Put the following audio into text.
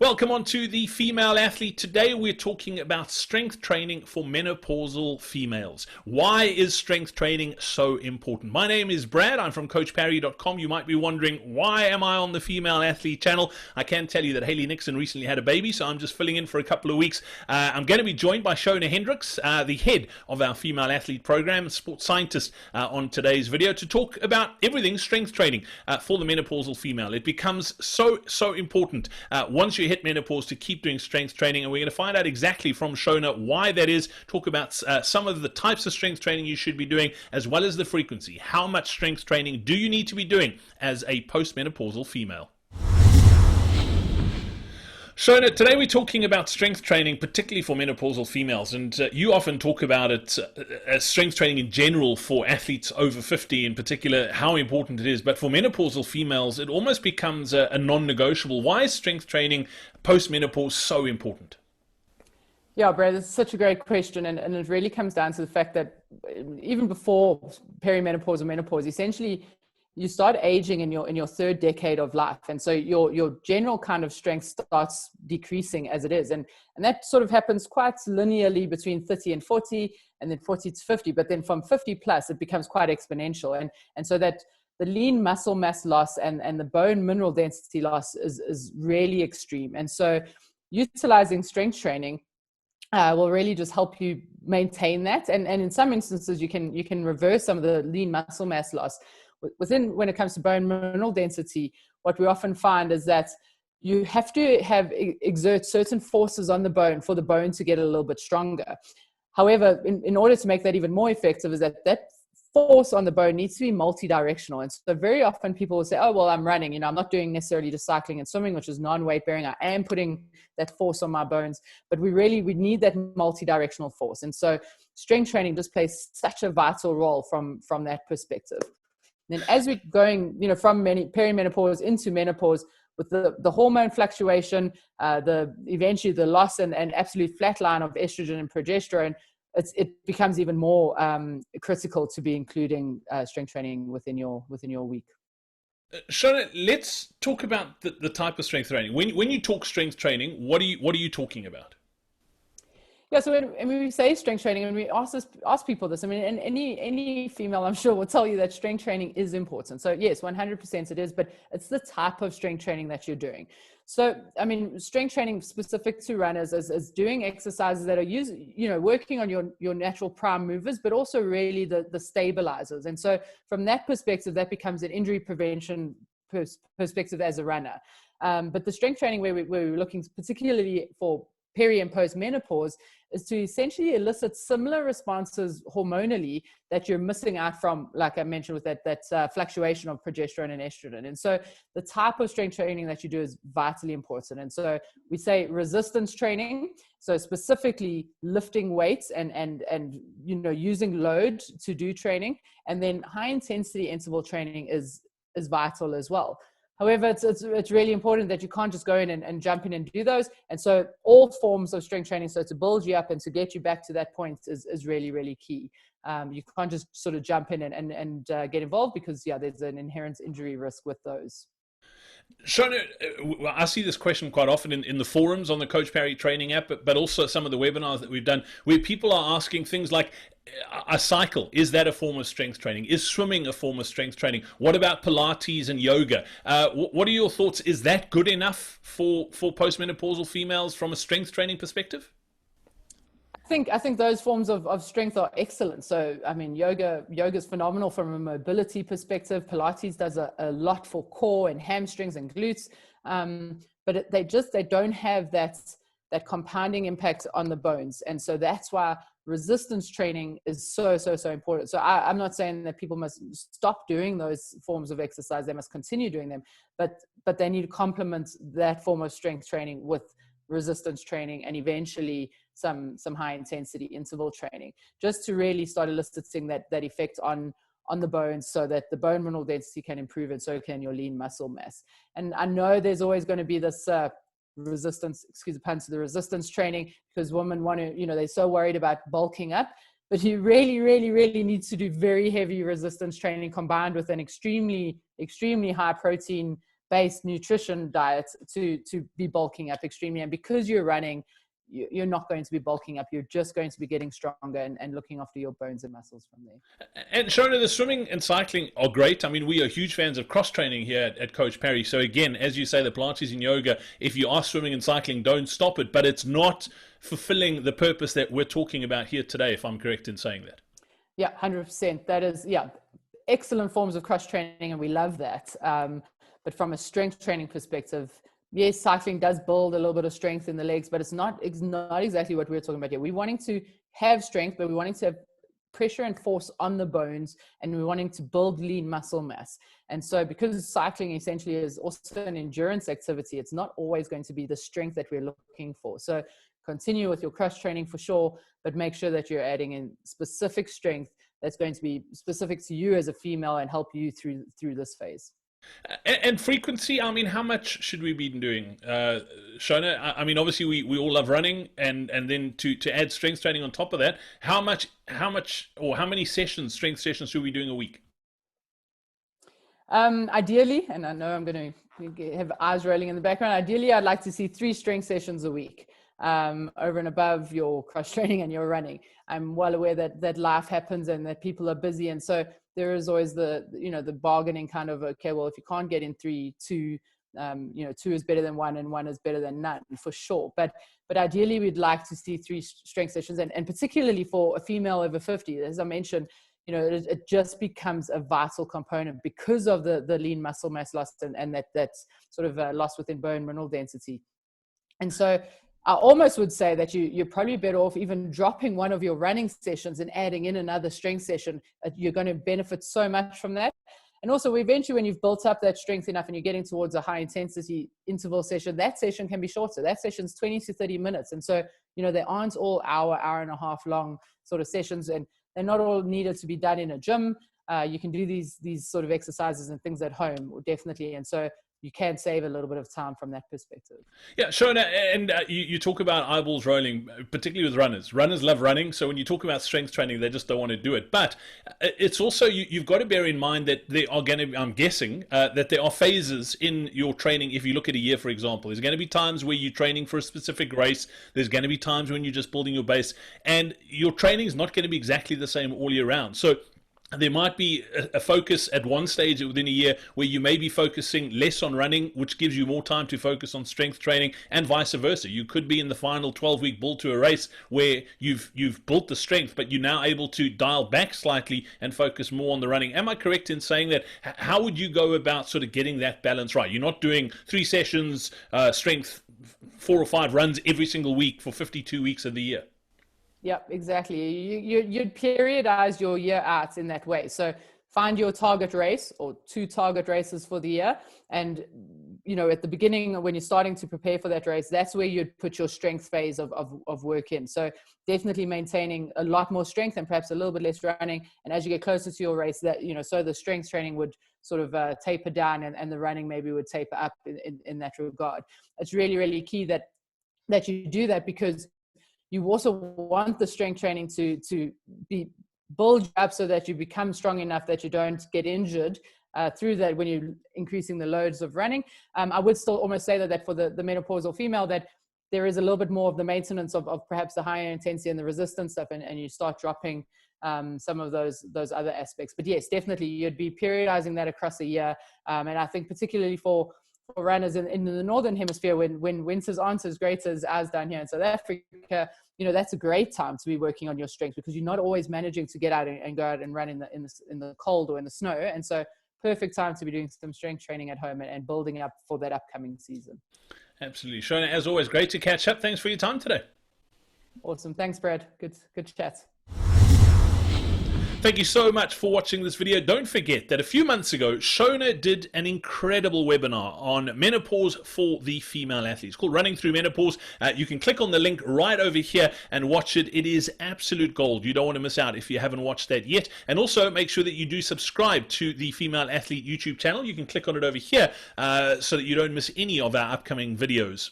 Welcome on to the Female Athlete. Today we're talking about strength training for menopausal females. Why is strength training so important? My name is Brad. I'm from CoachParry.com. You might be wondering, why am I on the Female Athlete channel? I can tell you that Haley Nixon recently had a baby, so I'm just filling in for a couple of weeks. I'm going to be joined by Shona Hendricks, the head of our Female Athlete program, sports scientist, on today's video to talk about everything strength training for the menopausal female. It becomes so important once you hit menopause to keep doing strength training, and we're going to find out exactly from Shona why that is, talk about some of the types of strength training you should be doing, as well as the frequency. How much strength training do you need to be doing as a postmenopausal female? Shona, today we're talking about strength training, particularly for menopausal females, and you often talk about it as strength training in general for athletes over 50 in particular, how important it is, but for menopausal females it almost becomes a non-negotiable. Why is strength training post-menopause so important? Yeah, Brad, it's such a great question, and it really comes down to the fact that even before perimenopause or menopause, essentially you start aging in your third decade of life, and so your general kind of strength starts decreasing as it is, and that sort of happens quite linearly between 30 and 40, and then 40 to 50, but then from 50 plus it becomes quite exponential, and so that the lean muscle mass loss and the bone mineral density loss is really extreme, and so utilizing strength training will really just help you maintain that, and in some instances you can reverse some of the lean muscle mass loss. When it comes to bone mineral density, what we often find is that you have to exert certain forces on the bone for the bone to get a little bit stronger. However, in order to make that even more effective, is that force on the bone needs to be multi-directional. And so very often people will say, oh, well, I'm running, I'm not doing necessarily just cycling and swimming, which is non-weight bearing. I am putting that force on my bones, but we need that multi-directional force. And so strength training just plays such a vital role from that perspective. Then as we're going, from perimenopause into menopause, with the hormone fluctuation, eventually the loss and absolute flatline of estrogen and progesterone, it becomes even more critical to be including strength training within your week. Shona, let's talk about the type of strength training. When you talk strength training, what are you talking about? Yeah, so when we say strength training, and we ask people this, and any female, I'm sure, will tell you that strength training is important. So yes, 100% it is, but it's the type of strength training that you're doing. So, strength training specific to runners is doing exercises that are working on your natural prime movers, but also really the stabilizers. And so from that perspective, that becomes an injury prevention perspective as a runner. But the strength training where we're looking particularly for peri and post menopause is to essentially elicit similar responses hormonally that you're missing out from, like I mentioned, with that fluctuation of progesterone and estrogen. And so the type of strength training that you do is vitally important. And so we say resistance training, so specifically lifting weights and using load to do training, and then high intensity interval training is vital as well. However, it's really important that you can't just go in and jump in and do those. And so all forms of strength training, so to build you up and to get you back to that point is really, really key. You can't just sort of jump in and get involved because, there's an inherent injury risk with those. Shona, I see this question quite often in the forums on the Coach Parry training app, but also some of the webinars that we've done where people are asking things like, a cycle, is that a form of strength training? Is swimming a form of strength training? What about Pilates and yoga? What are your thoughts? Is that good enough for postmenopausal females from a strength training perspective? I think those forms of strength are excellent. So, yoga is phenomenal from a mobility perspective. Pilates does a lot for core and hamstrings and glutes. But they don't have that compounding impact on the bones. And so that's why resistance training is so important. So I'm not saying that people must stop doing those forms of exercise. They must continue doing them, but they need to complement that form of strength training with resistance training and eventually some high intensity interval training, just to really start eliciting that effect on the bones, so that the bone mineral density can improve and so can your lean muscle mass. And I know there's always going to be this resistance, excuse the pun, to the resistance training, because women want to, they're so worried about bulking up, but you really need to do very heavy resistance training combined with an extremely high protein based nutrition diet to be bulking up extremely. And because you're running, you're not going to be bulking up. You're just going to be getting stronger and looking after your bones and muscles from there. And Shona, the swimming and cycling are great. I mean, we are huge fans of cross training here at Coach Parry. So again, as you say, the Pilates and yoga, if you are swimming and cycling, don't stop it. But it's not fulfilling the purpose that we're talking about here today, if I'm correct in saying that. Yeah, 100%. That is, excellent forms of cross training, and we love that. But from a strength training perspective, yes, cycling does build a little bit of strength in the legs, but it's not exactly what we're talking about here. We're wanting to have strength, but we're wanting to have pressure and force on the bones, and we're wanting to build lean muscle mass. And so because cycling essentially is also an endurance activity, it's not always going to be the strength that we're looking for. So continue with your cross training for sure, but make sure that you're adding in specific strength that's going to be specific to you as a female and help you through this phase. And frequency, I mean, how much should we be doing, Shona? I mean, obviously we all love running, and then to add strength training on top of that, how many sessions, strength sessions, should we be doing a week? Ideally, and I know I'm going to have eyes rolling in the background, ideally I'd like to see 3 strength sessions a week, over and above your cross training and your running. I'm well aware that life happens and that people are busy, and so there is always the bargaining kind of, okay, well, if you can't get in 3, 2, 2 is better than 1 and 1 is better than none, for sure. But ideally we'd like to see 3 strength sessions, and particularly for a female over 50, as I mentioned, it just becomes a vital component because of the lean muscle mass loss and that's sort of loss within bone mineral density. And so I almost would say that you're probably better off even dropping one of your running sessions and adding in another strength session. You're going to benefit so much from that. And also eventually when you've built up that strength enough and you're getting towards a high intensity interval session, that session can be shorter. That session's 20 to 30 minutes. And so, they aren't all hour and a half long sort of sessions, and they're not all needed to be done in a gym. You can do these sort of exercises and things at home, definitely. And so you can save a little bit of time from that perspective. Yeah, Shona, and you talk about eyeballs rolling, particularly with runners. Runners love running, so when you talk about strength training, they just don't want to do it. But it's also, you've got to bear in mind that there are going to be, I'm guessing, that there are phases in your training. If you look at a year, for example, there's going to be times where you're training for a specific race. There's going to be times when you're just building your base, and your training is not going to be exactly the same all year round. So there might be a focus at one stage within a year where you may be focusing less on running, which gives you more time to focus on strength training, and vice versa. You could be in the final 12-week build to a race where you've built the strength, but you're now able to dial back slightly and focus more on the running. Am I correct in saying that? How would you go about sort of getting that balance right? You're not doing 3 sessions, strength, 4 or 5 runs every single week for 52 weeks of the year. Yeah, exactly. You'd periodize your year out in that way. So find your target race or 2 target races for the year. And, at the beginning, when you're starting to prepare for that race, that's where you'd put your strength phase of work in. So definitely maintaining a lot more strength and perhaps a little bit less running. And as you get closer to your race, that, so the strength training would sort of taper down and the running maybe would taper up in that regard. It's really, really key that you do that, because you also want the strength training to be build up so that you become strong enough that you don't get injured through that when you're increasing the loads of running. I would still almost say that for the menopausal female, that there is a little bit more of the maintenance of perhaps the higher intensity and the resistance stuff, and you start dropping some of those other aspects. But yes, definitely you'd be periodizing that across a year. And I think particularly for runners in the northern hemisphere, when winters aren't as great as down here in South Africa, that's a great time to be working on your strength, because you're not always managing to get out and go out and run in the cold or in the snow. And so perfect time to be doing some strength training at home and building up for that upcoming season. Absolutely. Shona, as always, great to catch up. Thanks for your time today. Awesome. Thanks, Brad. Good chat. Thank you so much for watching this video. Don't forget that a few months ago, Shona did an incredible webinar on menopause for the female athletes called Running Through Menopause. You can click on the link right over here and watch it. It is absolute gold. You don't want to miss out if you haven't watched that yet. And also make sure that you do subscribe to the Female Athlete YouTube channel. You can click on it over here so that you don't miss any of our upcoming videos.